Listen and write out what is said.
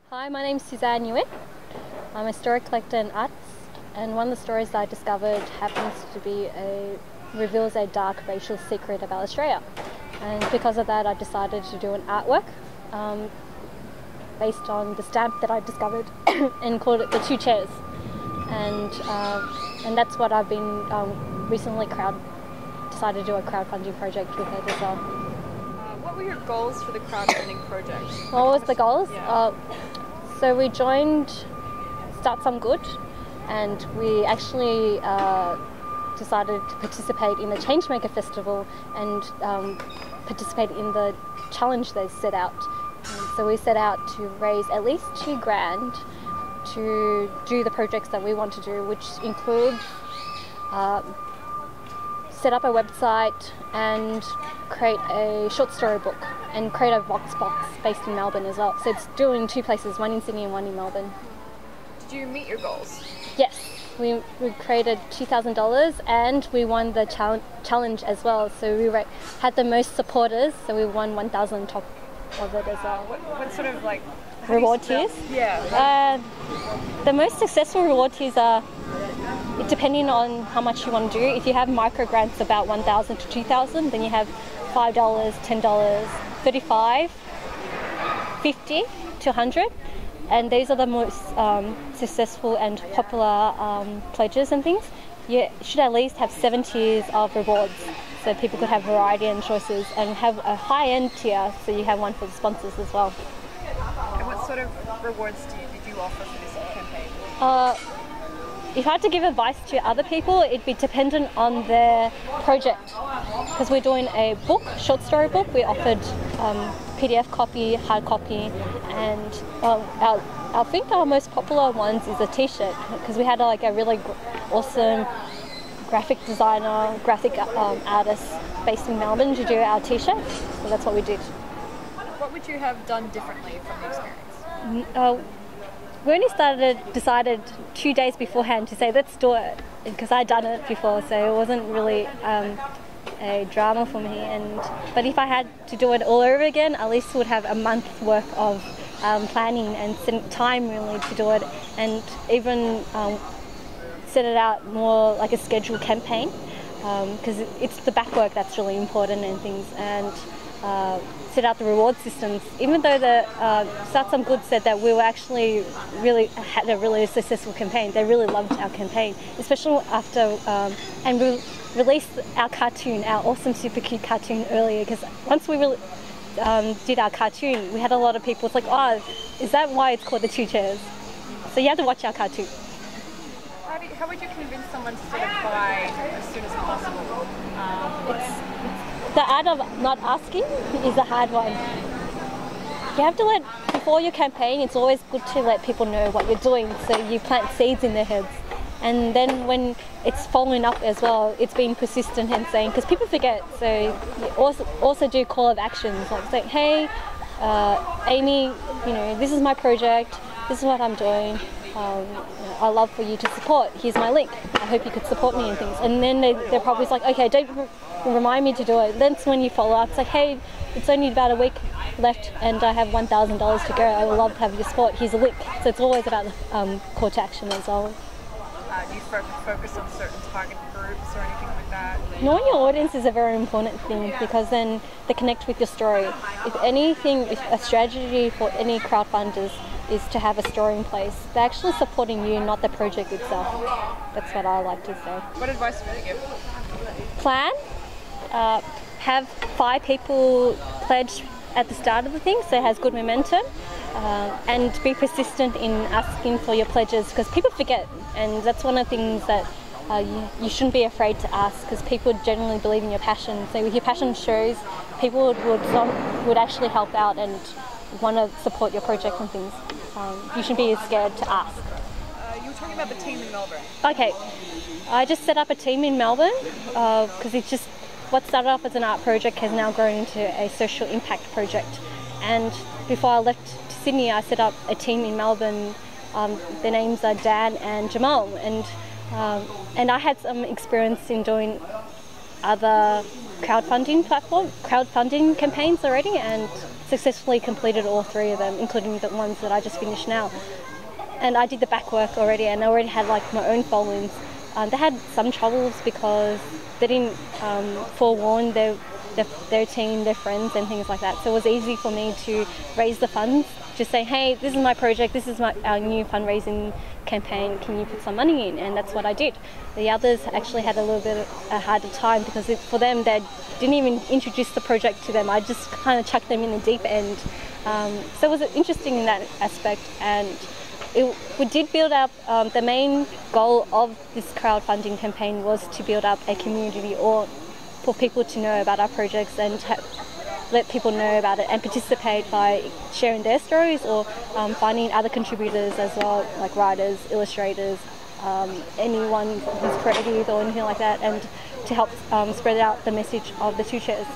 Hi, my name's Suzanne Nguyen. I'm a story collector and artist, and one of the stories that I discovered happens to be reveals a dark racial secret about Australia. And because of that, I decided to do an artwork based on the stamp that I discovered and called it the Two Chairs. And that's what I've been recently decided to do a crowdfunding project with it as well. What were your goals for the crowdfunding project? What was the goals? Yeah. So we joined Start Some Good, and we actually decided to participate in the Changemaker festival and participate in the challenge they set out. And so we set out to raise at least $2,000 to do the projects that we want to do, which include set up a website and create a short story book and create a Vox box based in Melbourne as well. So it's doing in two places, one in Sydney and one in Melbourne. Did you meet your goals? Yes, we created $2,000 and we won the challenge as well. So we had the most supporters, so we won 1,000 on top of it as well. What sort of like reward tiers? Yeah. The most successful reward tiers are depending on how much you want to do. If you have micro grants about $1,000 to $2,000, then you have $5, $10, $35, $50 to $100, and these are the most successful and popular pledges and things. You should at least have 7 tiers of rewards, so people could have variety and choices, and have a high-end tier, so you have one for the sponsors as well. And what sort of rewards did you offer for this campaign? If I had to give advice to other people, it'd be dependent on their project. Because we're doing a book, short story book, we offered PDF copy, hard copy, and I think our most popular ones is a t-shirt, because we had a really awesome graphic designer, graphic artist based in Melbourne to do our t-shirt, so that's what we did. What would you have done differently from the experience? We only decided 2 days beforehand to say, let's do it, because I'd done it before, so it wasn't really a drama for me. But if I had to do it all over again, at least would have a month's worth of planning and time really to do it, and even set it out more like a scheduled campaign, because it's the back work that's really important and things, and set out the reward systems. Even though the Start Some Good said that we were actually had a really successful campaign, they really loved our campaign, especially after and we released our cartoon, our awesome super cute cartoon earlier, because once we did our cartoon, we had a lot of people, it's like, oh, is that why it's called the Two Chairs? So you have to watch our cartoon. How would you convince someone to sort of buy as soon as possible? The art of not asking is a hard one. You have to before your campaign, it's always good to let people know what you're doing, so you plant seeds in their heads. And then when it's following up as well, it's being persistent and saying, because people forget, so you also do call of actions, like saying, hey, Amy, this is my project, this is what I'm doing. I'd love for you to support. Here's my link. I hope you could support me and things. And then they're probably like, okay, don't remind me to do it. Then when you follow up, it's like, hey, it's only about a week left and I have $1,000 to go. I would love to have your support. Here's a link. So it's always about the call to action as well. Do you focus on certain target groups or anything like that? Knowing your audience is a very important thing, because then they connect with your story. If a strategy for any crowdfunders is to have a story in place, they're actually supporting you, not the project itself. That's what I like to say. What advice would you give? Plan. Have 5 people pledge at the start of the thing, so it has good momentum, and be persistent in asking for your pledges, because people forget, and that's one of the things that you shouldn't be afraid to ask, because people generally believe in your passion. So if your passion shows, people would actually help out and want to support your project and things. You shouldn't be scared to ask. You were talking about the team in Melbourne. Okay, I just set up a team in Melbourne, because it's just what started off as an art project has now grown into a social impact project. And before I left to Sydney, I set up a team in Melbourne. Their names are Dan and Jamal, and I had some experience in doing other crowdfunding campaigns already, and successfully completed all 3 of them, including the ones that I just finished now. And I did the back work already, and I already had like my own followings. They had some troubles because they didn't forewarn their team, their friends and things like that. So it was easy for me to raise the funds, just say, hey, this is my project, this is our new fundraising campaign, can you put some money in? And that's what I did. The others actually had a little bit of a harder time because for them, they didn't even introduce the project to them. I just kind of chucked them in the deep end. So it was interesting in that aspect, and we did build up, the main goal of this crowdfunding campaign was to build up a community, or for people to know about our projects and let people know about it and participate by sharing their stories, or finding other contributors as well, like writers, illustrators, anyone who's creative or anything like that, and to help spread out the message of the 2 chairs.